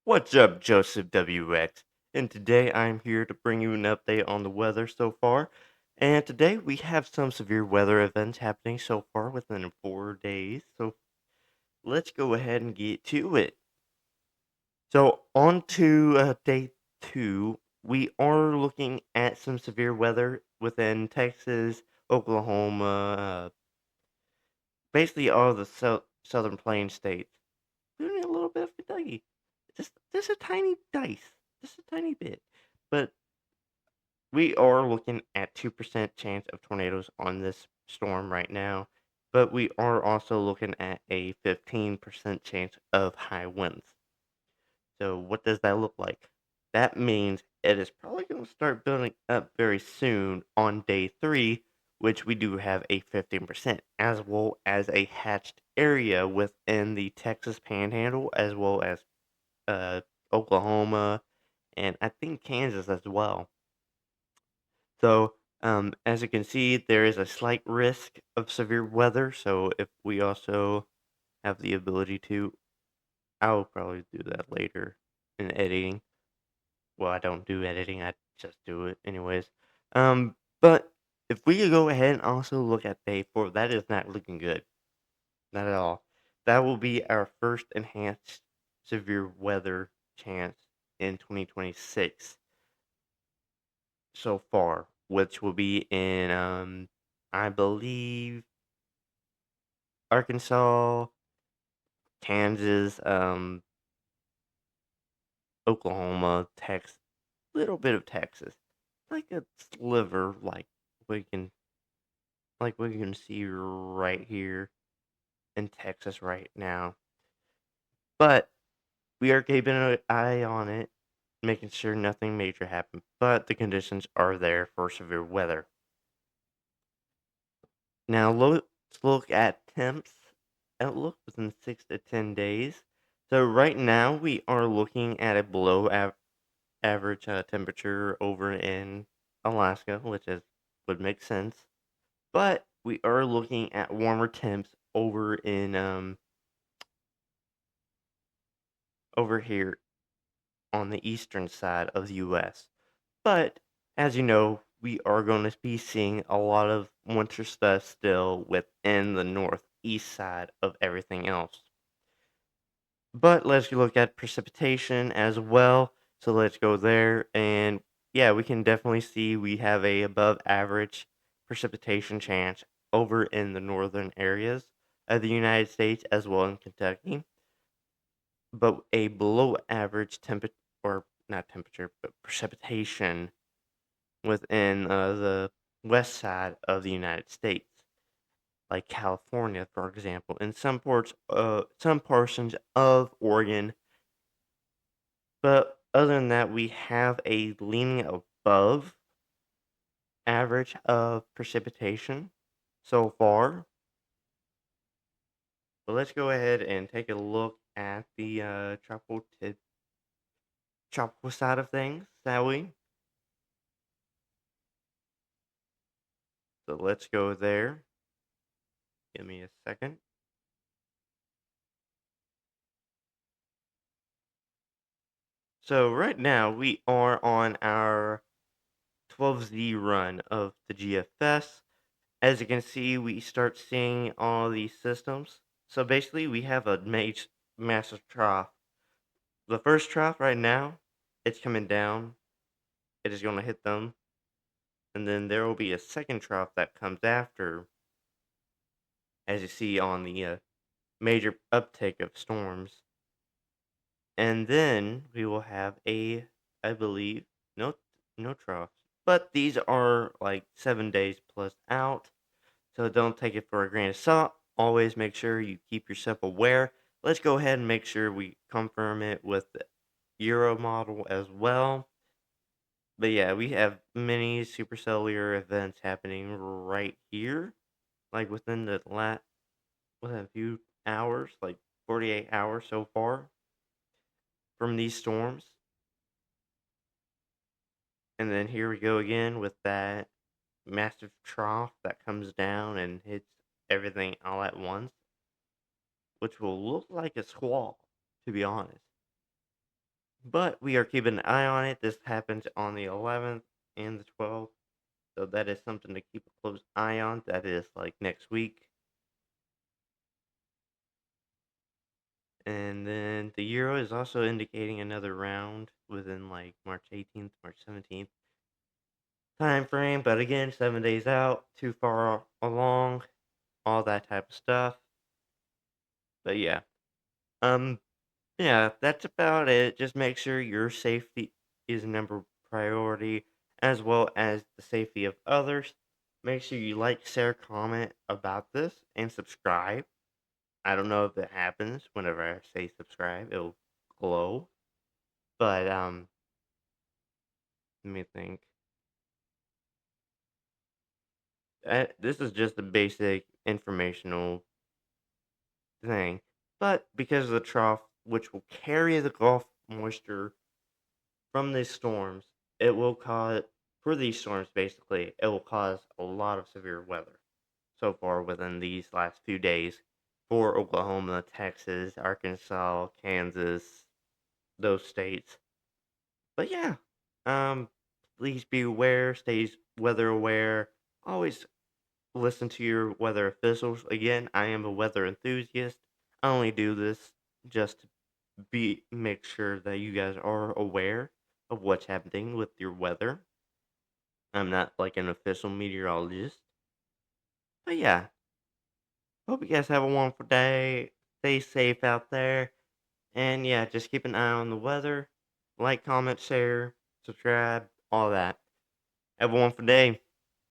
What's up, Joseph WX? And today I'm here to bring you an update on the weather so far. And today we have some severe weather events happening so far within 4 days. So let's go ahead and get to it. So, on to day two, we are looking at some severe weather within Texas, Oklahoma, basically all the southern plain states. Doing a little bit of Kentucky. Just a tiny dice, just a tiny bit. But we are looking at 2% chance of tornadoes on this storm right now. But we are also looking at a 15% chance of high winds. So what does that look like? That means it is probably going to start building up very soon on day three, which we do have a 15%, as well as a hatched area within the Texas Panhandle, as well as uh, Oklahoma, and I think Kansas as well. So, as you can see, there is a slight risk of severe weather. So, if we also have the ability to, I'll probably do that later in editing. Well, I don't do editing, I just do it anyways. But if we could go ahead and also look at day four, that is not looking good. Not at all. That will be our first enhanced severe weather chance in 2026 so far, which will be in, I believe, Arkansas, Kansas, Oklahoma, Texas, little bit of Texas, like a sliver, we can we can see right here in Texas right now. But we are keeping an eye on it, making sure nothing major happens. But the conditions are there for severe weather. Now let's look at temps outlook within 6 to 10 days. So right now we are looking at a below average temperature over in Alaska, which would make sense. But we are looking at warmer temps over here on the eastern side of the U.S. But as you know, we are going to be seeing a lot of winter stuff still within the northeast side of everything else. But let's look at precipitation as well. So let's go there. And yeah, we can definitely see we have a above average precipitation chance over in the northern areas of the United States as well in Kentucky. But a below average temperature, or not temperature, but precipitation within the west side of the United States, like California, for example, and some portions of Oregon. But other than that, we have a leaning above average of precipitation so far. But let's go ahead and take a look at the tropical side of things, shall we? So let's go there. Give me a second. So right now we are on our 12Z run of the GFS. As you can see, we start seeing all these systems. So basically, we have a massive trough. The first trough right now, it's coming down. It is going to hit them. And then there will be a second trough that comes after, as you see on the major uptake of storms. And then we will have I believe, no troughs. But these are like 7 days plus out. So don't take it for a grain of salt. Always make sure you keep yourself aware. Let's go ahead and make sure we confirm it with the Euro model as well. But yeah, we have many supercellular events happening right here, like within a few hours, like 48 hours so far from these storms. And then here we go again with that massive trough that comes down and hits everything all at once, which will look like a squall, to be honest. But we are keeping an eye on it. This happens on the 11th and the 12th. So that is something to keep a close eye on. That is like next week. And then the Euro is also indicating another round within like March 18th, March 17th time frame. But again, 7 days out, too far along, all that type of stuff. But yeah. Um yeah, that's about it. Just make sure your safety is number priority as well as the safety of others. Make sure you like, share, comment about this, and subscribe. I don't know if it happens whenever I say subscribe, it'll glow. But let me think. This is just a basic informational thing. But because of the trough, which will carry the Gulf moisture from these storms, it will cause, for these storms basically, it will cause a lot of severe weather so far within these last few days for Oklahoma, Texas, Arkansas, Kansas, those states. But yeah, um, please be aware, stay weather aware. Always listen to your weather officials. Again, I am a weather enthusiast. I only do this just to make sure that you guys are aware of what's happening with your weather. I'm not like an official meteorologist. But yeah, hope you guys have a wonderful day. Stay safe out there. And yeah, just keep an eye on the weather. Like, comment, share, subscribe, all that. Have a wonderful day.